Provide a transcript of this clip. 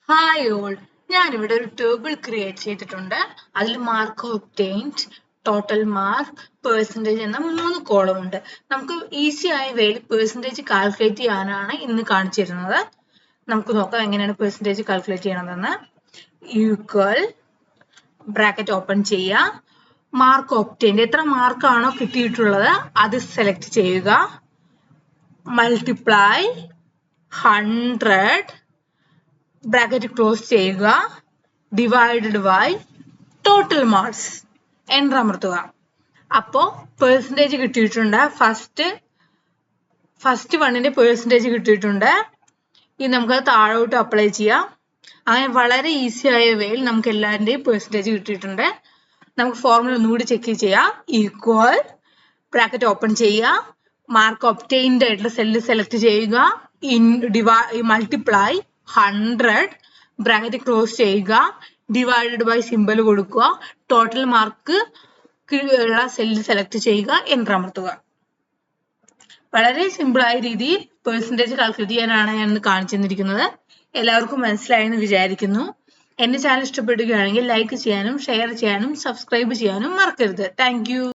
Hi all, ഞാനിവിടെ ഒരു table create ചെയ്തിട്ടുണ്ട്. അതിൽ mark obtained, total mark, percentage എന്ന 3 കോളം ഉണ്ട്. നമുക്ക് ഈസി ആയ വേയിൽ പെർസെൻറ്റേജ് കാൽക്കുലേറ്റ് ചെയ്യാനാണ് ഇന്ന് കാണിച്ചിരുന്നത്. നമുക്ക് നോക്കാം എങ്ങനെയാണ് പെർസെൻറ്റേജ് കാൽക്കുലേറ്റ് ചെയ്യണതെന്ന്. ഈക്വൽ ബ്രാക്കറ്റ് ഓപ്പൺ ചെയ്യുക, മാർക്ക് ഒബ്റ്റെയിൻഡ്, എത്ര മാർക്കാണോ കിട്ടിയിട്ടുള്ളത് അത് സെലക്ട് ചെയ്യുക, മൾട്ടിപ്ലൈ 100 ബ്രാക്കറ്റ് ക്ലോസ് ചെയ്യുക, divided by total marks, enter അമർത്തുക. അപ്പോൾ പെർസെൻറ്റേജ് കിട്ടിയിട്ടുണ്ട്. ഫസ്റ്റ് വണ്ണിന്റെ പെർസെൻറ്റേജ് കിട്ടിയിട്ടുണ്ട്. ഇനി നമുക്കത് താഴോട്ട് അപ്ലൈ ചെയ്യാം. അങ്ങനെ വളരെ ഈസി ആയ വേയിൽ നമുക്ക് എല്ലാവരുടെയും പെർസെൻറ്റേജ് കിട്ടിയിട്ടുണ്ട്. നമുക്ക് ഫോർമുല ഒന്നുകൂടി ചെക്ക് ചെയ്യാം. ഈക്വൽ ബ്രാക്കറ്റ് ഓപ്പൺ ചെയ്യുക, മാർക്ക് ഒബ്റ്റെയിൻഡ് ആയിട്ടുള്ള സെല്ല് സെലക്ട് ചെയ്യുക, മൾട്ടിപ്ലൈ 100 ബ്രാക്കറ്റ് ക്ലോസ് ചെയ്യുക, ഡിവൈഡഡ് ബൈ സിമ്പൽ കൊടുക്കുക, ടോട്ടൽ മാർക്ക് ഉള്ള സെല്ല് സെലക്ട് ചെയ്യുക, എൻ്റർ അമർത്തുക. വളരെ സിമ്പിൾ ആയ രീതിയിൽ പെർസെൻറ്റേജ് കാൽക്കുലേറ്റ് ചെയ്യാനാണ് ഞാൻ ഇന്ന് കാണിച്ചു തന്നിരിക്കുന്നത്. എല്ലാവർക്കും മനസ്സിലായെന്ന് വിചാരിക്കുന്നു. എന്റെ ചാനൽ ഇഷ്ടപ്പെടുകയാണെങ്കിൽ ലൈക്ക് ചെയ്യാനും ഷെയർ ചെയ്യാനും സബ്സ്ക്രൈബ് ചെയ്യാനും മറക്കരുത്. Thank you.